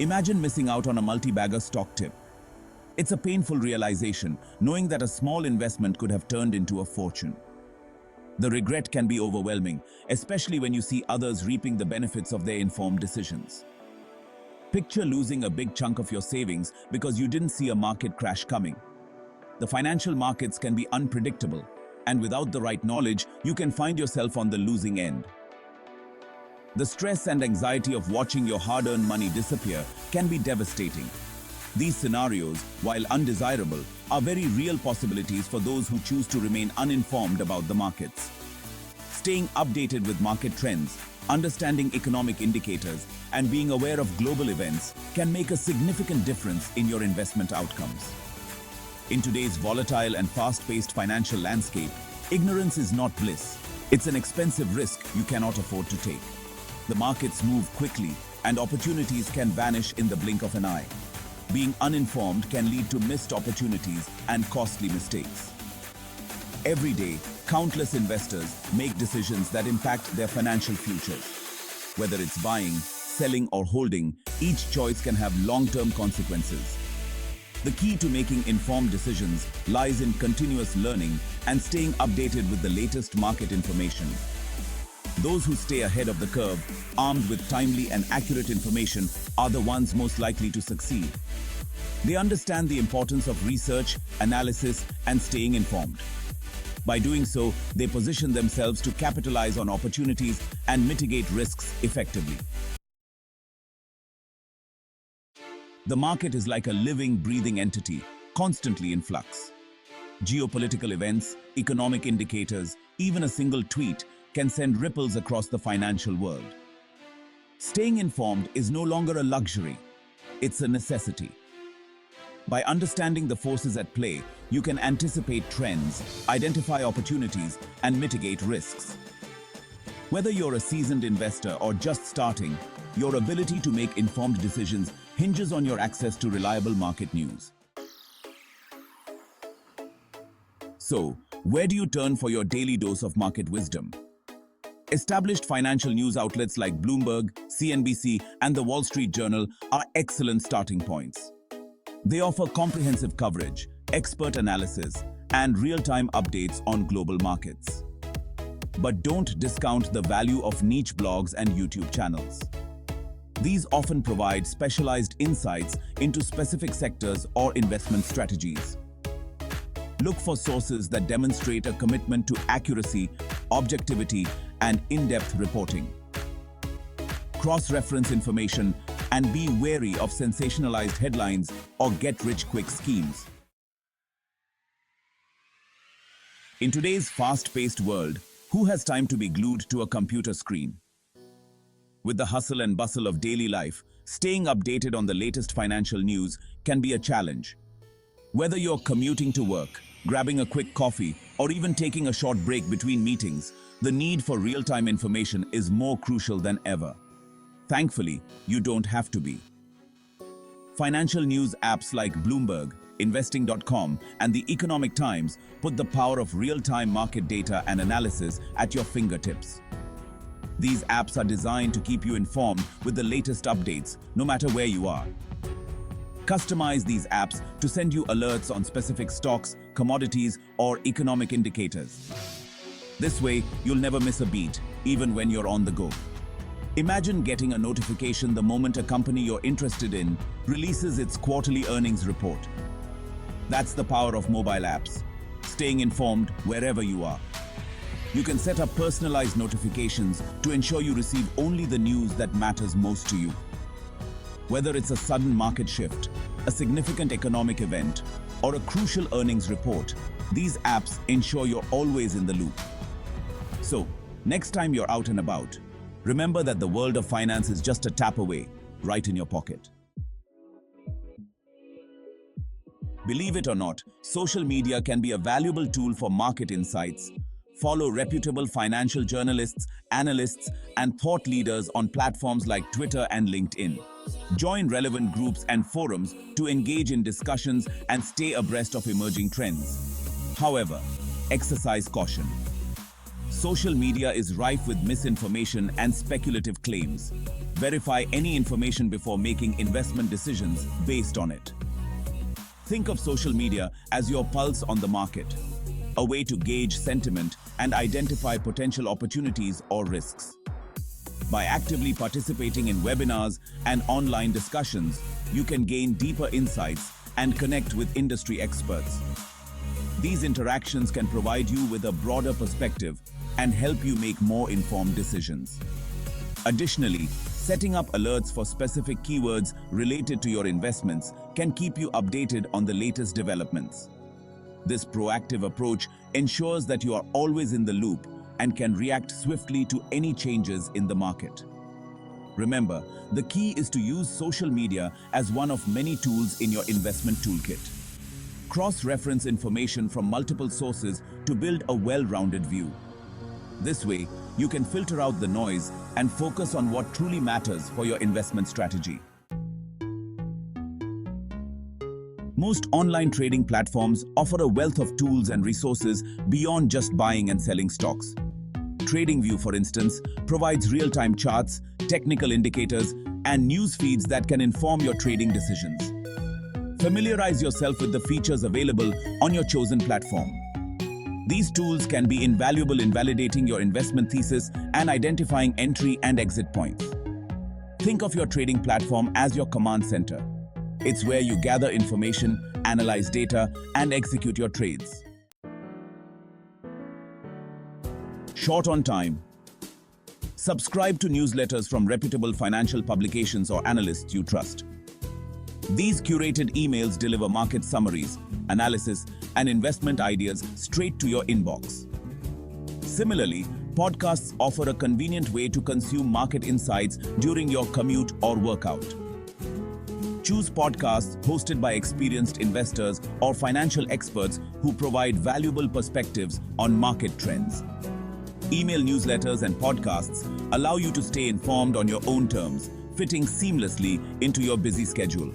Imagine missing out on a multi-bagger stock tip. It's a painful realization, knowing that a small investment could have turned into a fortune. The regret can be overwhelming, especially when you see others reaping the benefits of their informed decisions. Picture losing a big chunk of your savings because you didn't see a market crash coming. The financial markets can be unpredictable, and without the right knowledge, you can find yourself on the losing end. The stress and anxiety of watching your hard-earned money disappear can be devastating. These scenarios, while undesirable, are very real possibilities for those who choose to remain uninformed about the markets. Staying updated with market trends, understanding economic indicators, and being aware of global events can make a significant difference in your investment outcomes. In today's volatile and fast-paced financial landscape, ignorance is not bliss. It's an expensive risk you cannot afford to take. The markets move quickly, and opportunities can vanish in the blink of an eye. Being uninformed can lead to missed opportunities and costly mistakes. Every day, countless investors make decisions that impact their financial futures. Whether it's buying, selling, or holding, each choice can have long-term consequences. The key to making informed decisions lies in continuous learning and staying updated with the latest market information. Those who stay ahead of the curve, armed with timely and accurate information, are the ones most likely to succeed. They understand the importance of research, analysis, and staying informed. By doing so, they position themselves to capitalize on opportunities and mitigate risks effectively. The market is like a living, breathing entity, constantly in flux. Geopolitical events, economic indicators, even a single tweet can send ripples across the financial world. Staying informed is no longer a luxury, it's a necessity. By understanding the forces at play, you can anticipate trends, identify opportunities, and mitigate risks. Whether you're a seasoned investor or just starting, your ability to make informed decisions hinges on your access to reliable market news. So, where do you turn for your daily dose of market wisdom? Established financial news outlets like Bloomberg, CNBC, and the Wall Street Journal are excellent starting points. They offer comprehensive coverage, expert analysis, and real-time updates on global markets. But don't discount the value of niche blogs and YouTube channels. These often provide specialized insights into specific sectors or investment strategies. Look for sources that demonstrate a commitment to accuracy, objectivity, and in-depth reporting. Cross-reference information and be wary of sensationalized headlines or get-rich-quick schemes. In today's fast-paced world, who has time to be glued to a computer screen? With the hustle and bustle of daily life, staying updated on the latest financial news can be a challenge. Whether you're commuting to work, grabbing a quick coffee, or even taking a short break between meetings, the need for real-time information is more crucial than ever. Thankfully, you don't have to be. Financial news apps like Bloomberg, Investing.com, and the Economic Times put the power of real-time market data and analysis at your fingertips. These apps are designed to keep you informed with the latest updates, no matter where you are. Customize these apps to send you alerts on specific stocks, commodities, or economic indicators. This way, you'll never miss a beat, even when you're on the go. Imagine getting a notification the moment a company you're interested in releases its quarterly earnings report. That's the power of mobile apps, staying informed wherever you are. You can set up personalized notifications to ensure you receive only the news that matters most to you. Whether it's a sudden market shift, a significant economic event, or a crucial earnings report, these apps ensure you're always in the loop. So, next time you're out and about, remember that the world of finance is just a tap away, right in your pocket. Believe it or not, social media can be a valuable tool for market insights. Follow reputable financial journalists, analysts, and thought leaders on platforms like Twitter and LinkedIn. Join relevant groups and forums to engage in discussions and stay abreast of emerging trends. However, exercise caution. Social media is rife with misinformation and speculative claims. Verify any information before making investment decisions based on it. Think of social media as your pulse on the market, a way to gauge sentiment and identify potential opportunities or risks. By actively participating in webinars and online discussions, you can gain deeper insights and connect with industry experts. These interactions can provide you with a broader perspective and help you make more informed decisions. Additionally, setting up alerts for specific keywords related to your investments can keep you updated on the latest developments. This proactive approach ensures that you are always in the loop and can react swiftly to any changes in the market. Remember, the key is to use social media as one of many tools in your investment toolkit. Cross-reference information from multiple sources to build a well-rounded view. This way, you can filter out the noise and focus on what truly matters for your investment strategy. Most online trading platforms offer a wealth of tools and resources beyond just buying and selling stocks. TradingView, for instance, provides real-time charts, technical indicators, and news feeds that can inform your trading decisions. Familiarize yourself with the features available on your chosen platform. These tools can be invaluable in validating your investment thesis and identifying entry and exit points. Think of your trading platform as your command center. It's where you gather information, analyze data, and execute your trades. Short on time. Subscribe to newsletters from reputable financial publications or analysts you trust. These curated emails deliver market summaries, analysis, and investment ideas straight to your inbox. Similarly, podcasts offer a convenient way to consume market insights during your commute or workout. Choose podcasts hosted by experienced investors or financial experts who provide valuable perspectives on market trends. Email newsletters and podcasts allow you to stay informed on your own terms, fitting seamlessly into your busy schedule.